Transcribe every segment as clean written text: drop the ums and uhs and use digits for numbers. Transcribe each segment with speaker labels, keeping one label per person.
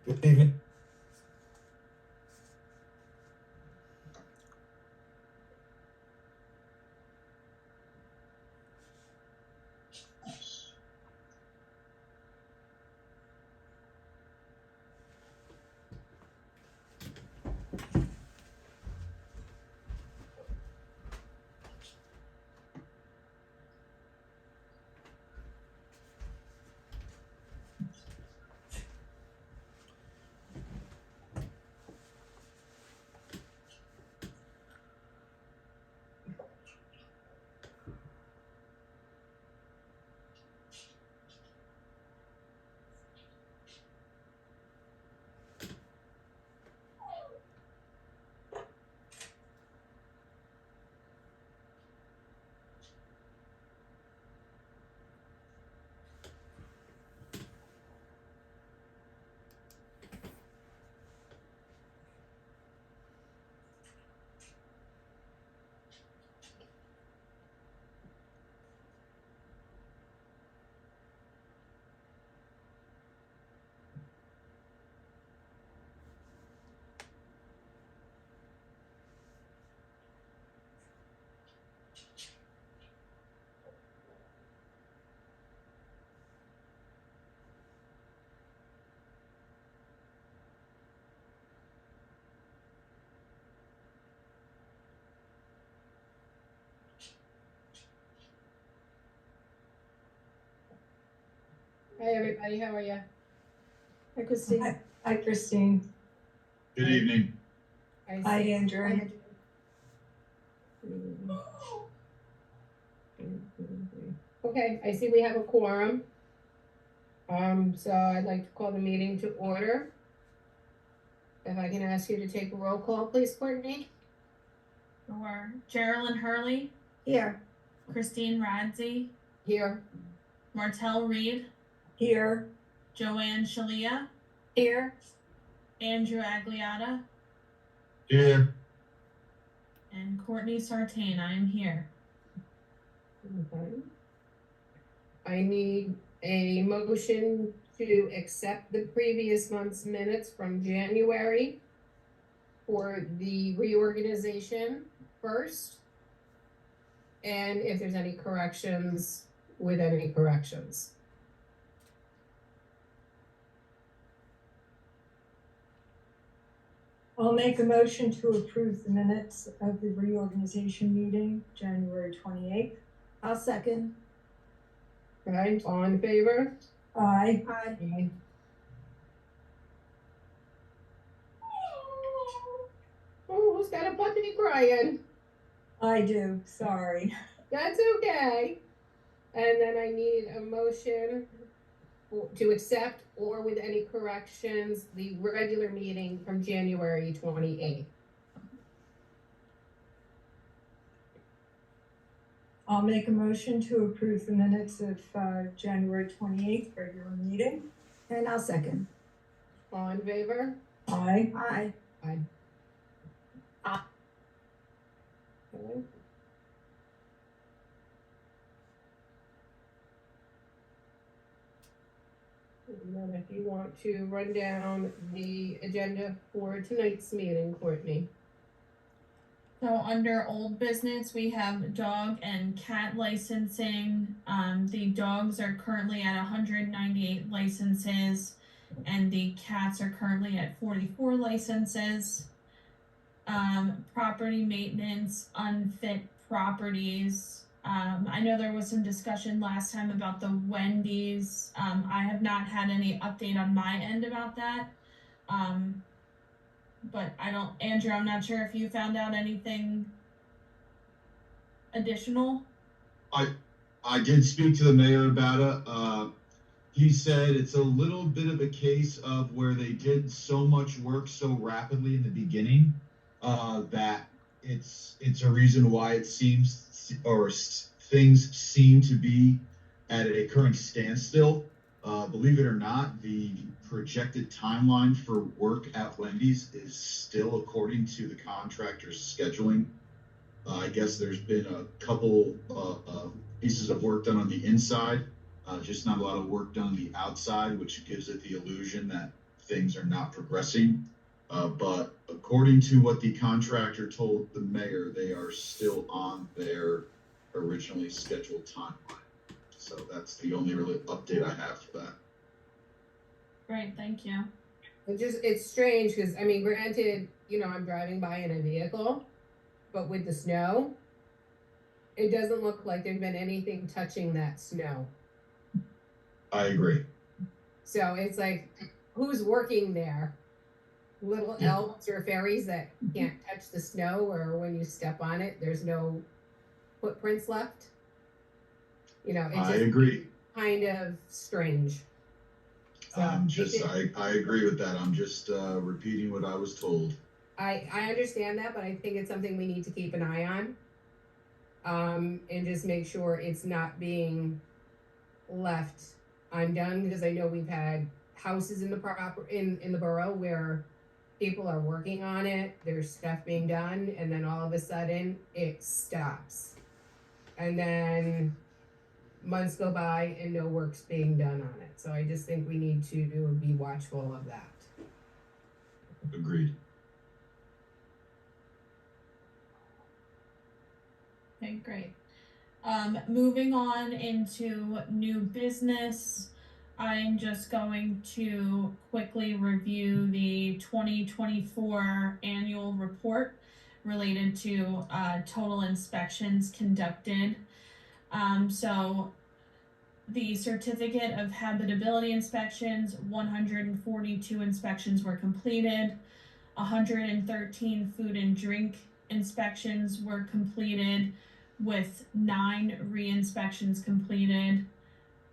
Speaker 1: Good evening.
Speaker 2: Hi, everybody. How are you? Hi, Christine.
Speaker 3: Hi, Christine.
Speaker 4: Good evening.
Speaker 3: Hi, Andrew.
Speaker 2: Okay, I see we have a quorum. So I'd like to call the meeting to order. If I can ask you to take a roll call, please, Courtney.
Speaker 5: Sure. Geraldine Hurley,
Speaker 3: Here.
Speaker 5: Christine Radzi,
Speaker 2: Here.
Speaker 5: Martell Reed,
Speaker 3: Here.
Speaker 5: Joanne Shalia,
Speaker 3: Here.
Speaker 5: Andrew Agliata,
Speaker 4: Here.
Speaker 5: and Courtney Sartain. I am here.
Speaker 2: Okay. I need a motion to accept the previous month's minutes from January for the reorganization first. And if there's any corrections, with any corrections.
Speaker 3: I'll make a motion to approve the minutes of the reorganization meeting, January 28th.
Speaker 6: I'll second.
Speaker 2: Right, all in favor?
Speaker 3: Aye.
Speaker 6: Aye.
Speaker 2: Oh, who's got a puppy crying?
Speaker 3: I do, sorry.
Speaker 2: That's okay. And then I need a motion to accept or with any corrections, the regular meeting from January 28th.
Speaker 3: I'll make a motion to approve the minutes of January 28th regular meeting.
Speaker 6: And I'll second.
Speaker 2: All in favor?
Speaker 3: Aye.
Speaker 6: Aye.
Speaker 2: Aye. Okay. And then if you want to run down the agenda for tonight's meeting, Courtney.
Speaker 5: So under old business, we have dog and cat licensing. The dogs are currently at 198 licenses, and the cats are currently at 44 licenses. Property maintenance, unfit properties. I know there was some discussion last time about the Wendy's. I have not had any update on my end about that. But Andrew, I'm not sure if you found out anything additional.
Speaker 4: I did speak to the mayor about it. He said it's a little bit of a case of where they did so much work so rapidly in the beginning, that it's a reason why it seems, or things seem to be at a current standstill. Believe it or not, the projected timeline for work at Wendy's is still according to the contractor's scheduling. I guess there's been a couple pieces of work done on the inside, just not a lot of work done on the outside, which gives it the illusion that things are not progressing. But according to what the contractor told the mayor, they are still on their originally scheduled timeline. So that's the only really update I have for that.
Speaker 5: Great, thank you.
Speaker 2: It's strange because, I mean, granted, you know, I'm driving by in a vehicle, but with the snow, it doesn't look like there's been anything touching that snow.
Speaker 4: I agree.
Speaker 2: So it's like, who's working there? Little
Speaker 4: Yeah.
Speaker 2: elves or fairies that can't touch the snow, or when you step on it, there's no footprints left. You know, it's
Speaker 4: I
Speaker 2: just
Speaker 4: agree.
Speaker 2: kind of strange. So
Speaker 4: I agree with that. I'm just repeating what I was told.
Speaker 2: I understand that, but I think it's something we need to keep an eye on. And just make sure it's not being left undone, because I know we've had houses in the borough where people are working on it, there's stuff being done, and then all of a sudden it stops. And then months go by and no work's being done on it. So I just think we need to be watchful of that.
Speaker 4: Agreed.
Speaker 5: Okay, great. Moving on into new business, I'm just going to quickly review the 2024 annual report related to total inspections conducted. So the certificate of habitability inspections, 142 inspections were completed, 113 food and drink inspections were completed, with 9 re-inspections completed.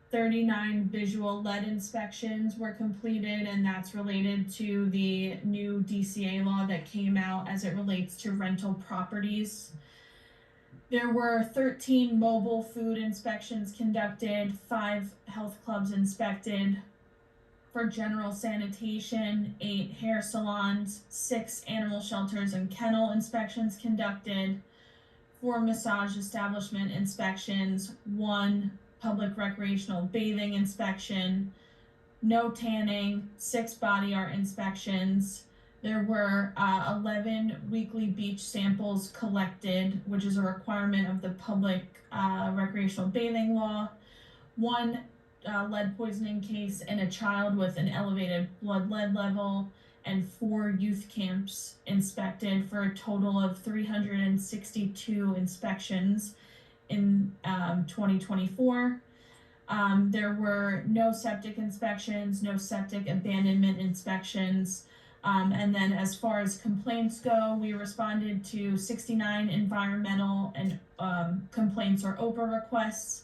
Speaker 5: 39 visual lead inspections were completed, and that's related to the new DCA law that came out as it relates to rental properties. There were 13 mobile food inspections conducted, 5 health clubs inspected. For general sanitation, 8 hair salons, 6 animal shelters and kennel inspections conducted, 4 massage establishment inspections, 1 public recreational bathing inspection, no tanning, 6 body art inspections. There were 11 weekly beach samples collected, which is a requirement of the public recreational bathing law, 1 lead poisoning case in a child with an elevated blood lead level, and 4 youth camps inspected, for a total of 362 inspections in 2024. There were no septic inspections, no septic abandonment inspections. And then as far as complaints go, we responded to 69 environmental and complaints or OPA requests,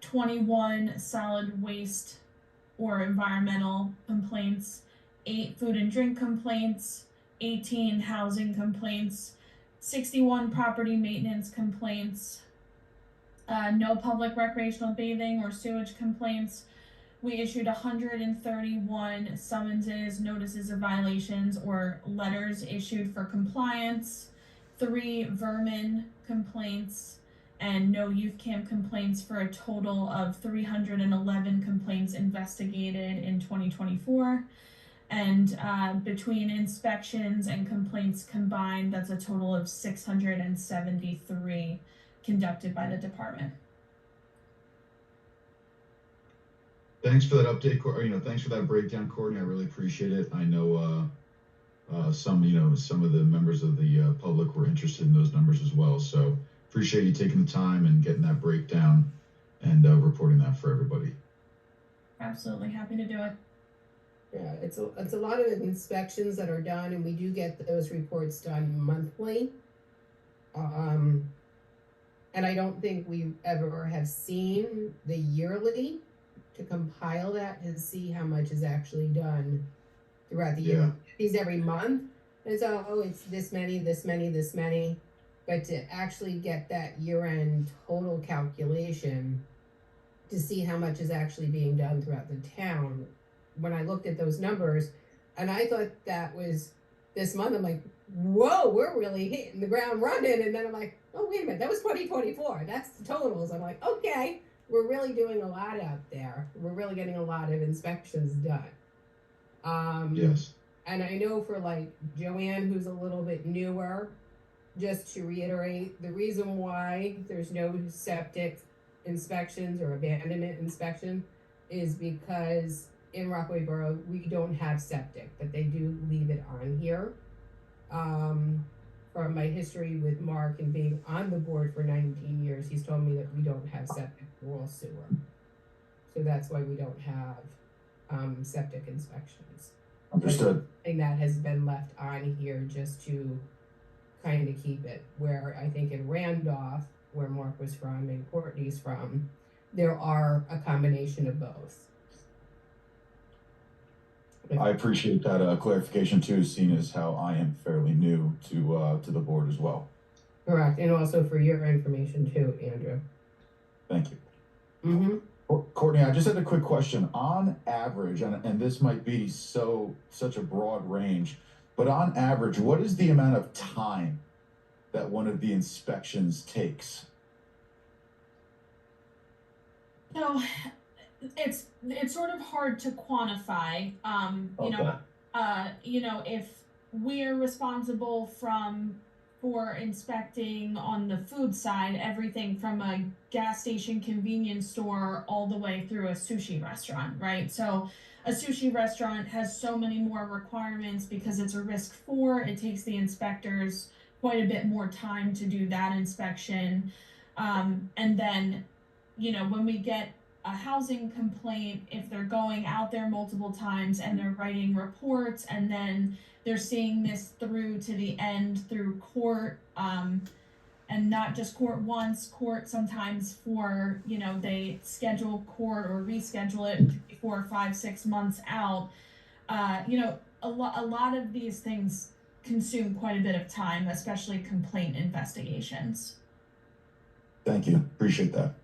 Speaker 5: 21 solid waste or environmental complaints, 8 food and drink complaints, 18 housing complaints, 61 property maintenance complaints, no public recreational bathing or sewage complaints. We issued 131 summonses, notices of violations, or letters issued for compliance, 3 vermin complaints, and no youth camp complaints, for a total of 311 complaints investigated in 2024. And between inspections and complaints combined, that's a total of 673 conducted by the department.
Speaker 4: Thanks for that update. Thanks for that breakdown, Courtney. I really appreciate it. I know some of the members of the public were interested in those numbers as well. So appreciate you taking the time and getting that breakdown and reporting that for everybody.
Speaker 5: Absolutely, happy to do it.
Speaker 2: Yeah, it's a lot of inspections that are done, and we do get those reports done monthly. And I don't think we ever have seen the yearly to compile that to see how much is actually done throughout the year. These every month, and so it's this many, this many, this many. But to actually get that year-end total calculation to see how much is actually being done throughout the town, when I looked at those numbers, and I thought that was this month, I'm like, whoa, we're really hitting the ground running. And then I'm like, oh, wait a minute, that was 2024. That's the totals. I'm like, okay, we're really doing a lot out there. We're really getting a lot of inspections done.
Speaker 4: Yes.
Speaker 2: And I know for like Joanne, who's a little bit newer, just to reiterate, the reason why there's no septic inspections or abandonment inspection is because in Rockaway Borough, we don't have septic, but they do leave it on here. From my history with Mark and being on the board for 19 years, he's told me that we don't have septic, we're all sewer. So that's why we don't have septic inspections.
Speaker 1: Understood.
Speaker 2: And that has been left on here just to kind of keep it, where I think in Randolph, where Mark was from and Courtney's from, there are a combination of both.
Speaker 1: I appreciate that clarification too, seeing as how I am fairly new to the board as well.
Speaker 2: Correct, and also for your information too, Andrew.
Speaker 1: Thank you.
Speaker 2: Mm-hmm.
Speaker 1: Courtney, I just had a quick question. On average, and this might be such a broad range, but on average, what is the amount of time that one of the inspections takes?
Speaker 5: So it's sort of hard to quantify. If we are responsible for inspecting on the food side, everything from a gas station convenience store all the way through a sushi restaurant, right? So a sushi restaurant has so many more requirements because it's a risk 4. It takes the inspectors quite a bit more time to do that inspection. And then, when we get a housing complaint, if they're going out there multiple times and they're writing reports and then they're seeing this through to the end through court, and not just court once, court sometimes for, they schedule court or reschedule it 3, 4, 5, 6 months out. A lot of these things consume quite a bit of time, especially complaint investigations.
Speaker 1: Thank you. Appreciate that.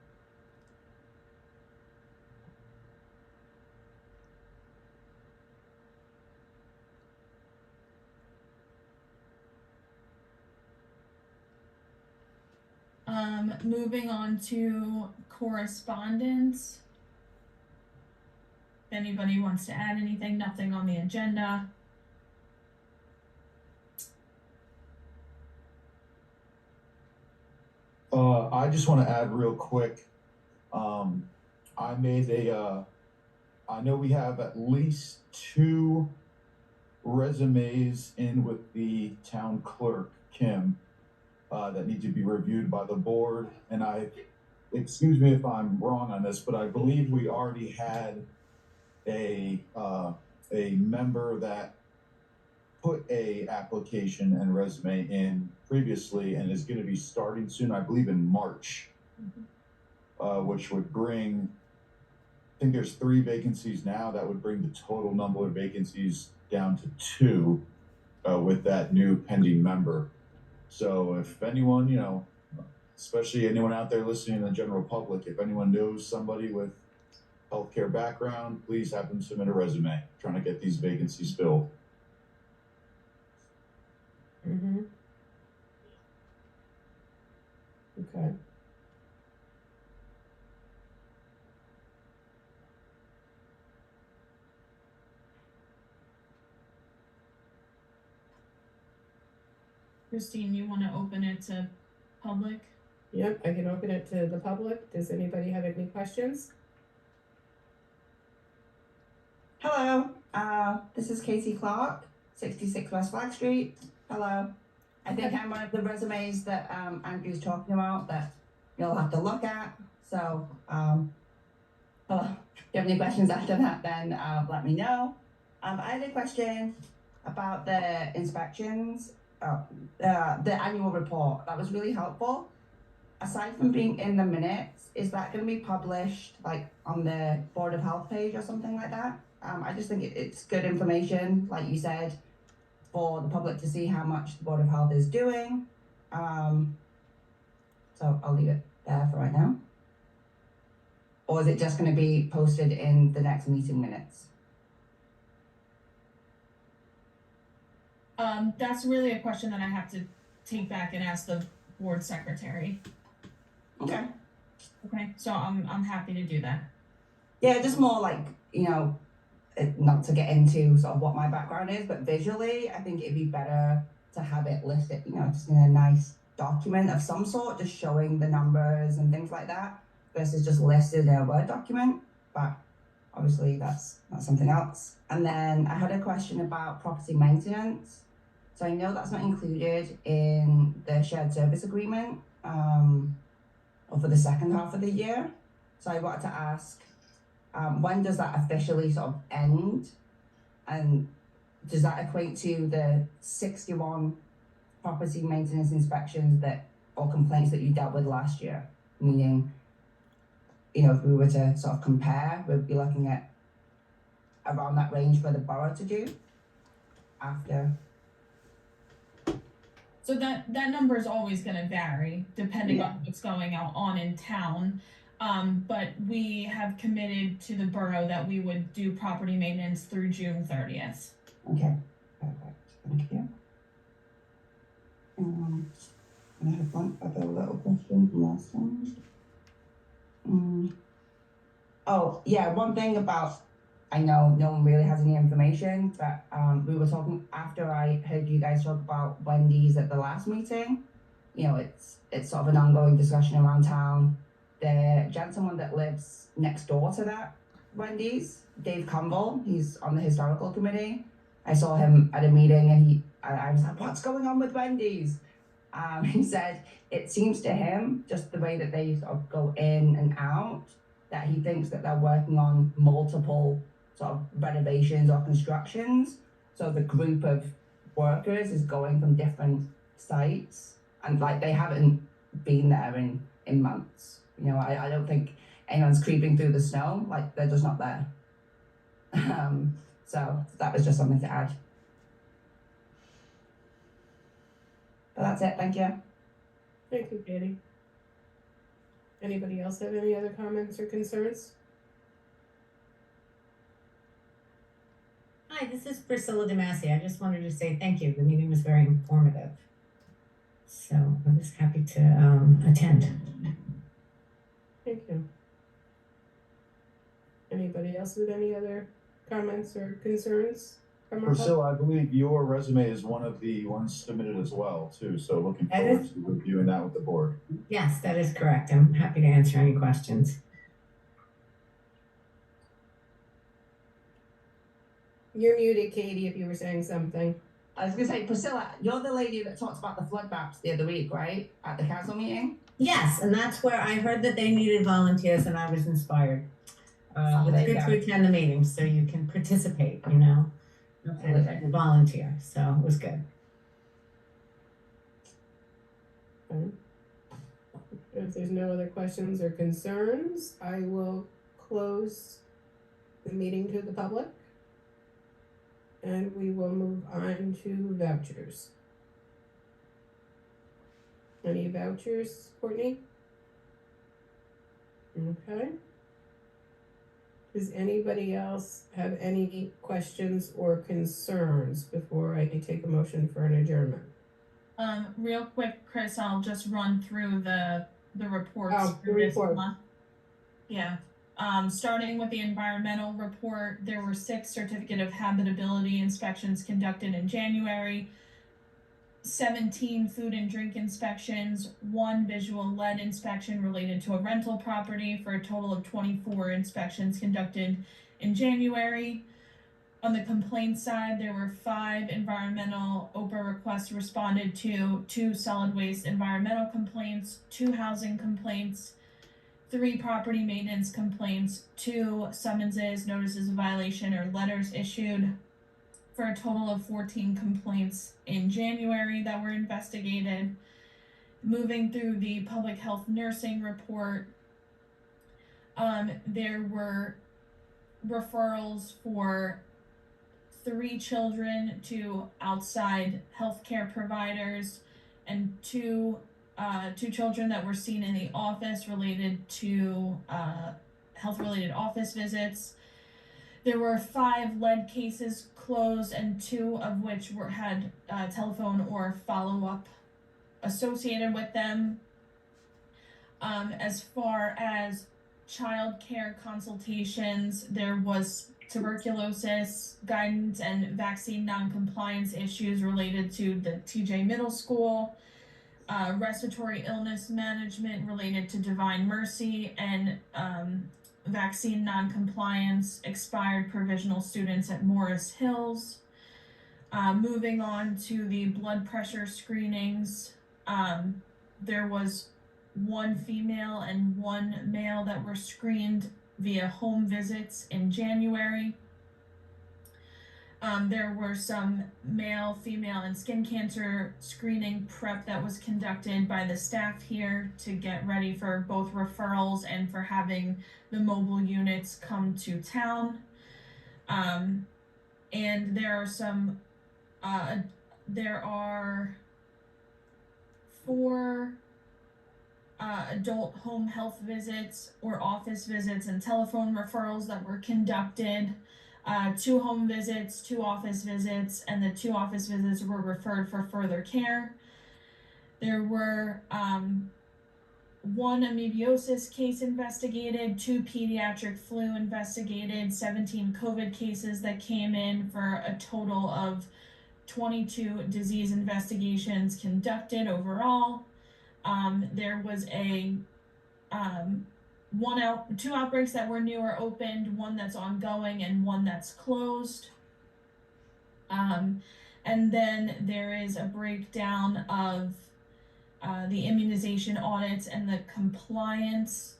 Speaker 5: Moving on to correspondence. If anybody wants to add anything, nothing on the agenda.
Speaker 1: I just want to add real quick. I know we have at least 2 resumes in with the town clerk, Kim, that need to be reviewed by the board. And excuse me if I'm wrong on this, but I believe we already had a member that put a application and resume in previously and is going to be starting soon, I believe in March, which would bring, I think there's 3 vacancies now. That would bring the total number of vacancies down to 2 with that new pending member. So if anyone, especially anyone out there listening in the general public, if anyone knows somebody with healthcare background, please have them submit a resume. Trying to get these vacancies filled.
Speaker 2: Mm-hmm. Okay.
Speaker 5: Christine, you want to open it to public?
Speaker 2: Yep, I can open it to the public. Does anybody have any questions?
Speaker 7: Hello, this is Katie Clark, 66 West Flag Street. Hello. I think I'm one of the resumes that Andrew's talking about that you'll have to look at. So, hello. If you have any questions after that, then let me know. I had a question about the inspections, the annual report. That was really helpful. Aside from being in the minutes, is that going to be published like on the Board of Health page or something like that? I just think it's good information, like you said, for the public to see how much the Board of Health is doing. So I'll leave it there for right now. Or is it just going to be posted in the next meeting minutes?
Speaker 5: That's really a question that I have to take back and ask the board secretary.
Speaker 7: Okay.
Speaker 5: Okay, so I'm happy to do that.
Speaker 7: Yeah, just more like, not to get into sort of what my background is, but visually, I think it'd be better to have it listed, just in a nice document of some sort, just showing the numbers and things like that, versus just listed in a Word document. But obviously, that's something else. And then I had a question about property maintenance. So I know that's not included in the shared service agreement, or for the second half of the year. So I wanted to ask, when does that officially sort of end? And does that equate to the 61 property maintenance inspections or complaints that you dealt with last year? Meaning, if we were to sort of compare, we'd be looking at around that range for the borough to do after.
Speaker 5: So that number is always going to vary depending on what's going on in town. But we have committed to the borough that we would do property maintenance through June 30th.
Speaker 7: Okay, perfect. Thank you. I have one other little question from last time. Oh, yeah, one thing about, I know no one really has any information, but we were talking after I heard you guys talk about Wendy's at the last meeting. It's sort of an ongoing discussion around town. The gentleman that lives next door to that Wendy's, Dave Campbell, he's on the historical committee. I saw him at a meeting and I was like, what's going on with Wendy's? He said it seems to him, just the way that they sort of go in and out, that he thinks that they're working on multiple sort of renovations or constructions. So the group of workers is going from different sites, and like they haven't been there in months. I don't think anyone's creeping through the snow, like they're just not there. So that was just something to add. But that's it, thank you.
Speaker 2: Thank you, Katie. Anybody else have any other comments or concerns?
Speaker 8: Hi, this is Priscilla DeMasi. I just wanted to say thank you. The meeting was very informative. So I was happy to attend.
Speaker 2: Thank you. Anybody else with any other comments or concerns?
Speaker 1: Priscilla, I believe your resume is one of the ones submitted as well, too. So looking forward to reviewing that with the board.
Speaker 8: Yes, that is correct. I'm happy to answer any questions.
Speaker 2: You're muted, Katie, if you were saying something.
Speaker 7: I was gonna say, Priscilla, you're the lady that talked about the flood maps the other week, right? At the council meeting?
Speaker 8: Yes, and that's where I heard that they needed volunteers and I was inspired. It's good to attend the meeting so you can participate, and volunteer. So it was good.
Speaker 2: If there's no other questions or concerns, I will close the meeting to the public. And we will move on to vouchers. Any vouchers, Courtney? Okay. Does anybody else have any questions or concerns before I take a motion for an adjournment?
Speaker 5: Real quick, Chris, I'll just run through the reports
Speaker 2: for this month.
Speaker 5: Yeah. Starting with the environmental report, there were 6 certificate of habitability inspections conducted in January, 17 food and drink inspections, 1 visual lead inspection related to a rental property, for a total of 24 inspections conducted in January. On the complaint side, there were 5 environmental OPA requests responded to, 2 solid waste environmental complaints, 2 housing complaints, 3 property maintenance complaints, 2 summonses, notices of violation, or letters issued, for a total of 14 complaints in January that were investigated. Moving through the public health nursing report, there were referrals for 3 children to outside healthcare providers and 2 children that were seen in the office related to health-related office visits. There were 5 lead cases closed, and 2 of which had telephone or follow-up associated with them. As far as child care consultations, there was tuberculosis, guidance and vaccine noncompliance issues related to the TJ Middle School, respiratory illness management related to Divine Mercy, and vaccine noncompliance, expired provisional students at Morris Hills. Moving on to the blood pressure screenings, there was one female and one male that were screened via home visits in January. There were some male, female, and skin cancer screening prep that was conducted by the staff here to get ready for both referrals and for having the mobile units come to town. And there are some, there are 4 adult home health visits or office visits and telephone referrals that were conducted. 2 home visits, 2 office visits, and the 2 office visits were referred for further care. There were 1 amoebiosis case investigated, 2 pediatric flu investigated, 17 COVID cases that came in for a total of 22 disease investigations conducted overall. There was 2 outbreaks that were new or opened, 1 that's ongoing, and 1 that's closed. And then there is a breakdown of the immunization audits and the compliance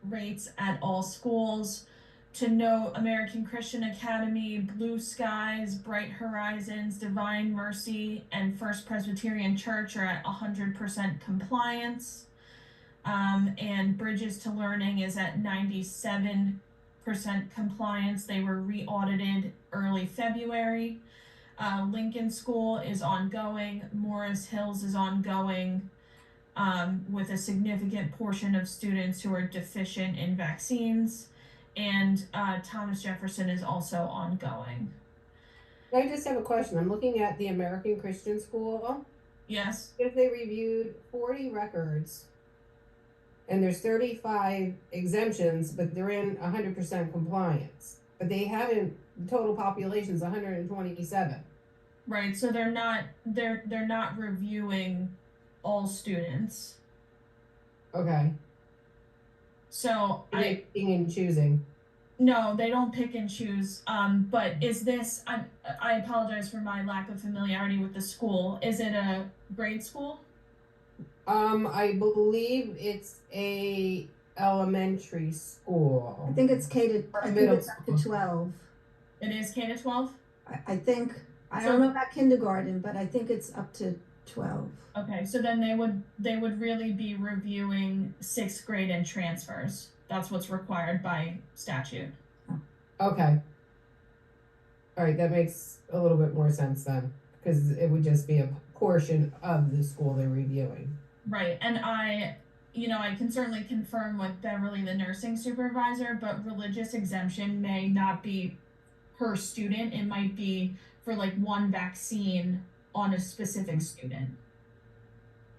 Speaker 5: rates at all schools. To note, American Christian Academy, Blue Skies, Bright Horizons, Divine Mercy, and First Presbyterian Church are at 100% compliance. And Bridges to Learning is at 97% compliance. They were re-audited early February. Lincoln School is ongoing. Morris Hills is ongoing, with a significant portion of students who are deficient in vaccines. And Thomas Jefferson is also ongoing.
Speaker 2: I just have a question. I'm looking at the American Christian School.
Speaker 5: Yes.
Speaker 2: If they reviewed 40 records and there's 35 exemptions, but they're in 100% compliance, but they haven't, the total population is 127.
Speaker 5: Right, so they're not reviewing all students.
Speaker 2: Okay.
Speaker 5: So
Speaker 2: They're picking and choosing.
Speaker 5: No, they don't pick and choose. But is this? I apologize for my lack of familiarity with the school. Is it a grade school?
Speaker 2: I believe it's a elementary school.
Speaker 6: I think it's up to 12.
Speaker 5: It is K to 12.
Speaker 6: I think, I don't know about kindergarten, but I think it's up to 12.
Speaker 5: Okay, so then they would really be reviewing 6th grade and transfers. That's what's required by statute.
Speaker 2: Okay. All right, that makes a little bit more sense then, because it would just be a portion of the school they're reviewing.
Speaker 5: Right, and I can certainly confirm with Beverly, the nursing supervisor, but religious exemption may not be per student. It might be for like 1 vaccine on a specific student.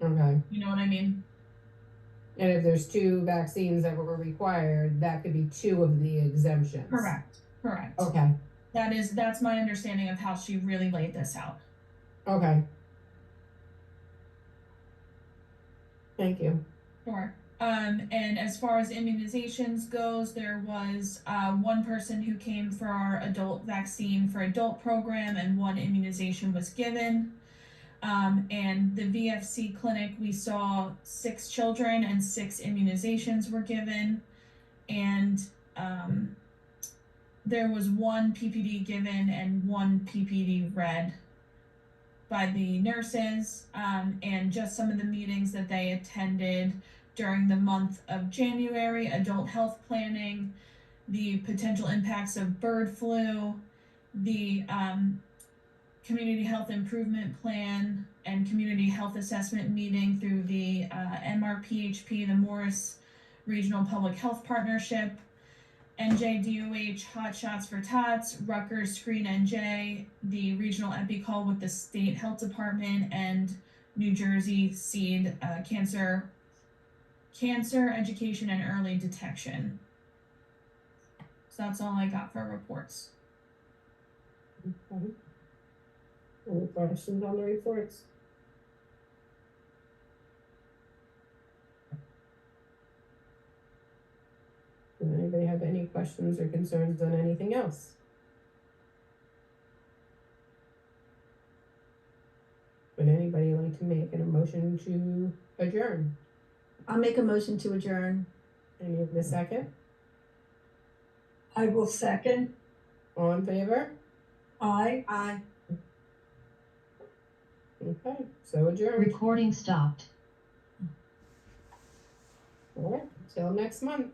Speaker 2: Okay.
Speaker 5: You know what I mean?
Speaker 2: And if there's 2 vaccines that were required, that could be 2 of the exemptions.
Speaker 5: Correct.
Speaker 2: Okay.
Speaker 5: That's my understanding of how she really laid this out.
Speaker 2: Okay. Thank you.
Speaker 5: Sure. And as far as immunizations goes, there was 1 person who came for our adult vaccine for adult program, and 1 immunization was given. And the VFC clinic, we saw 6 children and 6 immunizations were given. And there was 1 PPD given and 1 PPD read by the nurses, and just some of the meetings that they attended during the month of January: adult health planning, the potential impacts of bird flu, the community health improvement plan, and community health assessment meeting through the MRPHP, the Morris Regional Public Health Partnership, NJDOH Hot Shots for Tots, Rutgers Screen NJ, the regional EpiCall with the State Health Department, and New Jersey SEED cancer education and early detection. So that's all I got for reports.
Speaker 2: Okay. Any questions on the reports? Does anybody have any questions or concerns on anything else? Would anybody like to make a motion to adjourn?
Speaker 6: I'll make a motion to adjourn.
Speaker 2: Any of the second?
Speaker 3: I will second.
Speaker 2: All in favor?
Speaker 3: Aye.
Speaker 6: Aye.
Speaker 2: Okay, so adjourned.
Speaker 9: Recording stopped.
Speaker 2: All right, till next month.